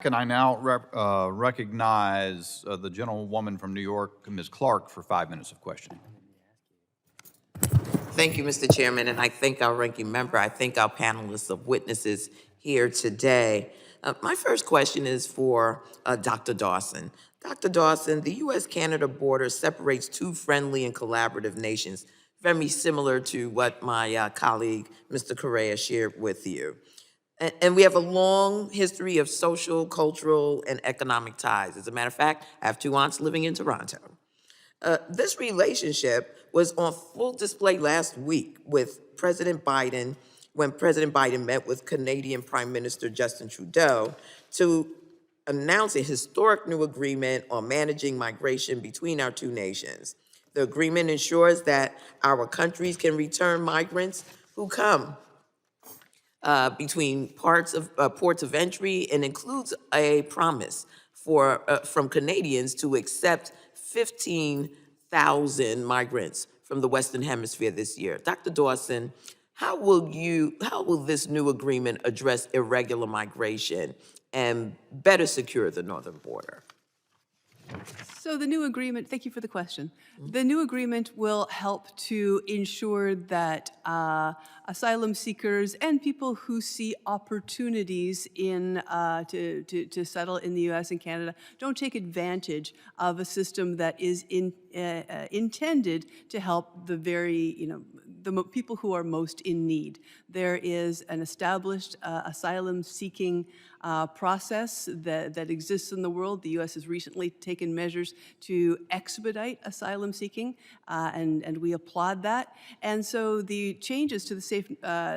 Can I now recognize the gentlewoman from New York, Ms. Clarke, for 5 minutes of questioning? Thank you, Mr. Chairman, and I thank our ranking member. I thank our panelists of witnesses here today. My first question is for Dr. Dawson. Dr. Dawson, the U.S.-Canada border separates two friendly and collaborative nations, very similar to what my colleague, Mr. Correa, shared with you. And we have a long history of social, cultural, and economic ties. As a matter of fact, I have two aunts living in Toronto. This relationship was on full display last week with President Biden, when President Biden met with Canadian Prime Minister Justin Trudeau to announce a historic new agreement on managing migration between our two nations. The agreement ensures that our countries can return migrants who come between ports of entry, and includes a promise from Canadians to accept 15,000 migrants from the Western Hemisphere this year. Dr. Dawson, how will this new agreement address irregular migration and better secure the northern border? So the new agreement, thank you for the question. The new agreement will help to ensure that asylum seekers and people who see opportunities to settle in the U.S. and Canada don't take advantage of a system that is intended to help the people who are most in need. There is an established asylum-seeking process that exists in the world. The U.S. has recently taken measures to expedite asylum seeking, and we applaud that. And so the changes to the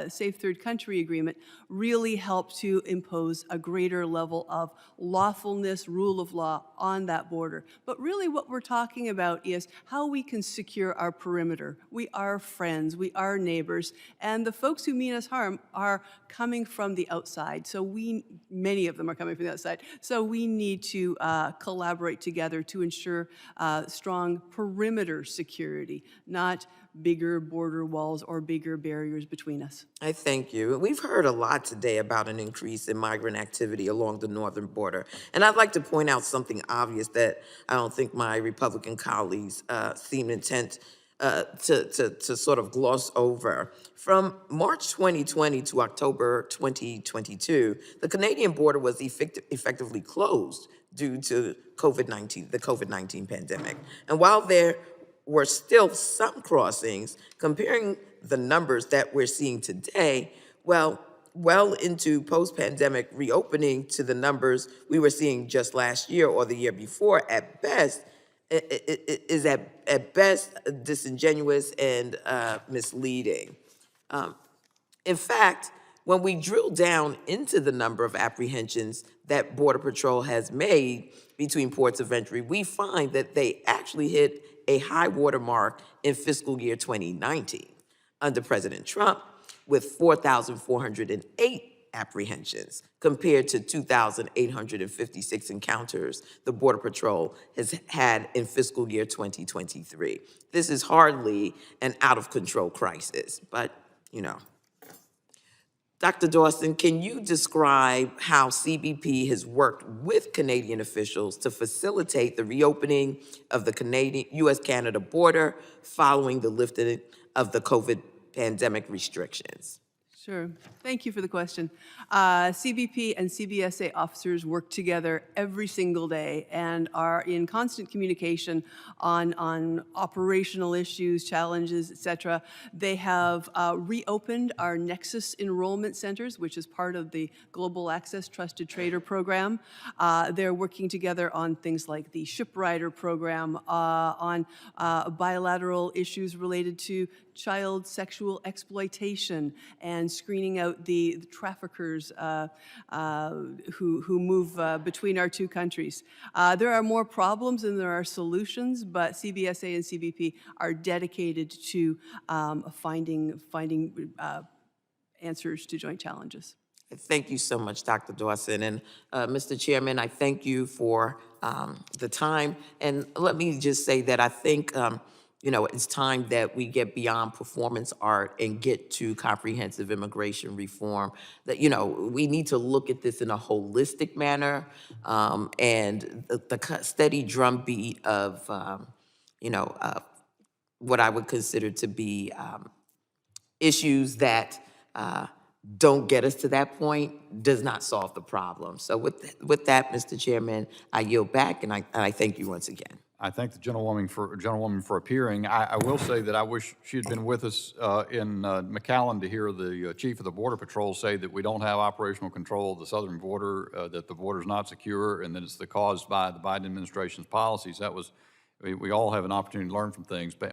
Safe Third Country Agreement really help to impose a greater level of lawfulness, rule of law on that border. But really what we're talking about is how we can secure our perimeter. We are friends, we are neighbors, and the folks who mean us harm are coming from the outside. So many of them are coming from the outside. So we need to collaborate together to ensure strong perimeter security, not bigger border walls or bigger barriers between us. I thank you. We've heard a lot today about an increase in migrant activity along the northern border. And I'd like to point out something obvious that I don't think my Republican colleagues seem intent to sort of gloss over. From March 2020 to October 2022, the Canadian border was effectively closed due to the COVID-19 pandemic. And while there were still some crossings, comparing the numbers that we're seeing today, well into post-pandemic reopening to the numbers we were seeing just last year or the year before, at best, is at best disingenuous and misleading. In fact, when we drill down into the number of apprehensions that Border Patrol has made between ports of entry, we find that they actually hit a high water mark in fiscal year 2019 under President Trump, with 4,408 apprehensions compared to 2,856 encounters the Border Patrol has had in fiscal year 2023. This is hardly an out-of-control crisis, but, Dr. Dawson, can you describe how CBP has worked with Canadian officials to facilitate the reopening of the U.S.-Canada border following the lifting of the COVID pandemic restrictions? Sure. Thank you for the question. CBP and CBSA officers work together every single day and are in constant communication on operational issues, challenges, et cetera. They have reopened our Nexus enrollment centers, which is part of the Global Access Trusted Trader program. They're working together on things like the Shiprider program, on bilateral issues related to child sexual exploitation and screening out the traffickers who move between our two countries. There are more problems than there are solutions, but CBSA and CBP are dedicated to finding answers to joint challenges. Thank you so much, Dr. Dawson. And Mr. Chairman, I thank you for the time. And let me just say that I think it's time that we get beyond performance art and get to comprehensive immigration reform. That, we need to look at this in a holistic manner, and the steady drumbeat of, what I would consider to be issues that don't get us to that point does not solve the problem. So with that, Mr. Chairman, I yield back, and I thank you once again. I thank the gentlewoman for appearing. I will say that I wish she had been with us in McAllen to hear the chief of the Border Patrol say that we don't have operational control of the southern border, that the border is not secure, and that it's caused by the Biden administration's policies. We all have an opportunity to learn from things. But